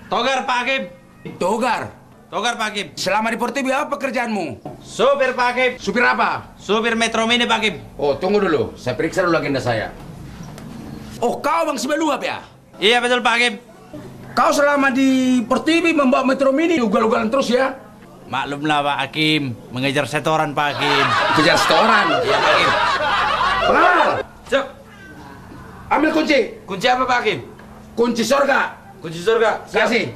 Togar, Pak Hakim. Togar. Togar, Pak Hakim. Selama di Portibi apa pekerjaanmu? Supir, Pak Hakim. Supir apa? Supir Metro Mini, Pak Hakim. Oh, tunggu dulu. Saya periksa dulu agenda saya. Oh, kau Bang Sibaluap ya? Iya, betul, Pak Hakim. Kau selama di Portibi membawa Metro Mini ugal-ugalan terus ya? Maklumlah, Pak Hakim. Mengejar setoran, Pak Hakim. Kejar setoran. Iya, Pak Hakim. Pengawal, Siap. ambil kunci. Kunci apa, Pak Hakim? Kunci sorga. Kunci surga. Kasih.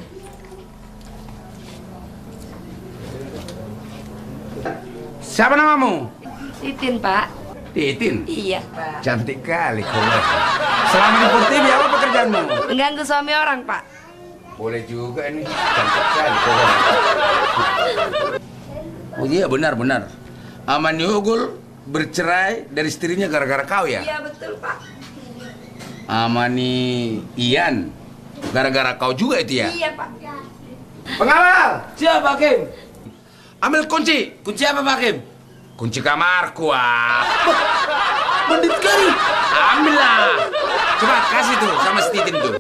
Siapa namamu? Titin, Pak. Titin. Iya, Pak. Cantik kali kau. Selama di Portibi apa pekerjaanmu? Mengganggu suami orang, Pak. Boleh juga nih. Cantik kali kau. Oh iya, benar-benar. Amani Ogul bercerai dari istrinya gara-gara kau ya? Iya, betul, Pak. Amani Ian gara-gara kau juga itu ya? Iya, Pak. Pengawal, Siap, Pak Hakim. ambil kunci. Kunci apa, Pak Hakim? Kunci kamarku, ah. Bandit kali. Ambil lah. Coba kasih tuh sama si Titin tuh.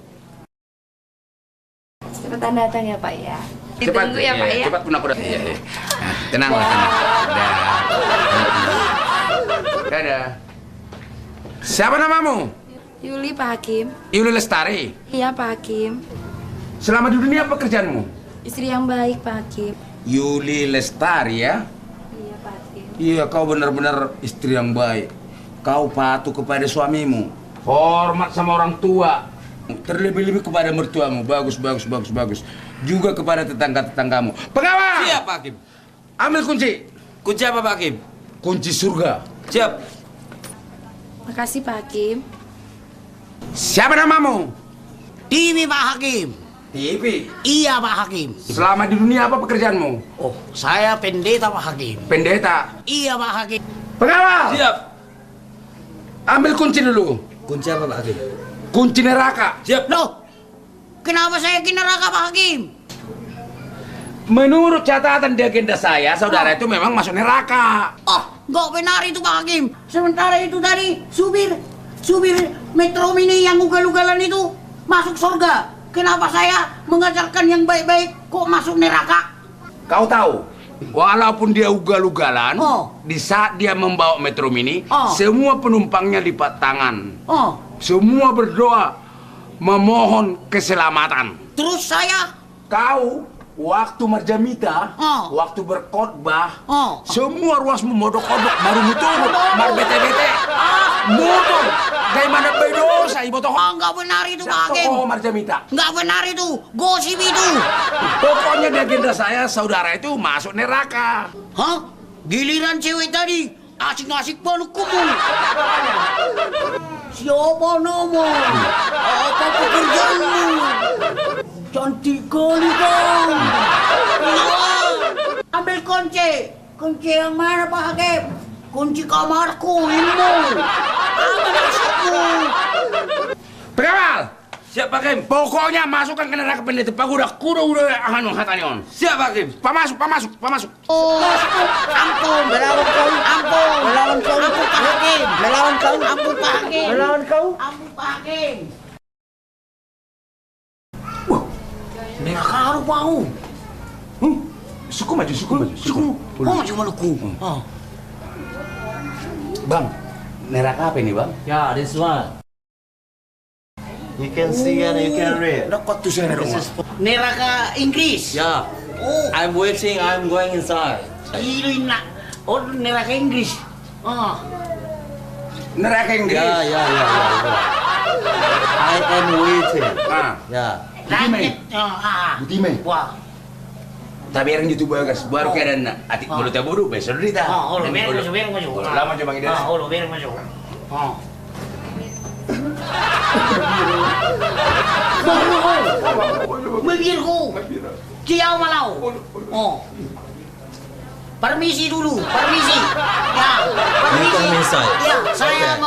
Cepetan datang ya, Pak ya. Ditunggu ya, Pak ya. Cepat pun aku datang. Iya, iya. Nah, tenanglah, tenang. Dadah. Siapa namamu? Yuli, Pak Hakim. Yuli Lestari. Iya, Pak Hakim. Selama di dunia apa pekerjaanmu? Istri yang baik, Pak Hakim. Yuli Lestari ya? Iya, Pak Hakim. Iya, kau benar-benar istri yang baik. Kau patuh kepada suamimu. Hormat sama orang tua. Terlebih-lebih kepada mertuamu. Bagus, bagus, bagus, bagus. Juga kepada tetangga-tetanggamu. Pengawal! Siap, Pak Hakim. Ambil kunci. Kunci apa, Pak Hakim? Kunci surga. Siap. Makasih, Pak Hakim. Siapa namamu? TV Pak Hakim. TV. Iya Pak Hakim. Selama di dunia apa pekerjaanmu? Oh, saya pendeta Pak Hakim. Pendeta. Iya Pak Hakim. Pengawal! Siap. Ambil kunci dulu. Kunci apa, Pak Hakim? Kunci neraka. Siap. Loh, kenapa saya ke neraka Pak Hakim? Menurut catatan di agenda saya, saudara itu memang masuk neraka. Oh, nggak benar itu Pak Hakim. Sementara itu tadi supir Metro Mini yang ugal-ugalan itu masuk surga. Kenapa saya mengajarkan yang baik-baik kok masuk neraka? Kau tahu, walaupun dia ugal-ugalan, Oh. di saat dia membawa Metro Mini, Oh. semua penumpangnya lipat tangan. Oh, Semua berdoa memohon keselamatan. terus saya? Kau, waktu marjamita, Oh. waktu berkhotbah, Oh. semua ruas memodok-odok, baru mutung, mar bete-bete, mutung, dari mana berdosa ibu toh? Oh, nggak benar itu Pak Hakim. Tokoh marjamita. Nggak benar itu, gosip itu. Pokoknya di agenda saya, saudara itu masuk neraka. Hah? Giliran cewek tadi asik-asik balu kumu. Siapa nama? Apa pekerjaanmu? Cantik kali kau. Iya. Ambil kunci. Kunci yang mana Pak Hakim? Kunci kamarku, ilmu. Apa maksudmu? Pengawal, Siap, Pak Hakim. pokoknya masukkan ke neraka pendeta. Pak udah anu hatanion. Siap, Pak Hakim. Pak masuk. Oh, ampun, melawan kau, ampun, melawan kau, ampun Pak Hakim, melawan kau, ampun Pak Hakim, melawan kau, ampun Pak Hakim. Wah, neraka harus mau. Suku maju. Oh, maju Maluku. Oh. Bang, neraka apa ini bang? Yeah, this one. You can see and you can read. Nakot tuh saya This neraka. is for, Neraka Inggris. yeah. Oh, I'm waiting. I'm going inside. iluin na. Oh, neraka Inggris. Oh, Neraka Inggris. Yeah. I am waiting. Ah, Yeah. langit. Butime. Wah. Tapi yang gitu bagas, baru keadaan atik bulu taburu, besok dita. Oh, lo biar masuk. Lama coba kita. Oh, lo biar masuk. Oh. Bibir ko. Ciao malau. Oh. Permisi dulu, permisi. Ya, You permisi. come inside. Ya, saya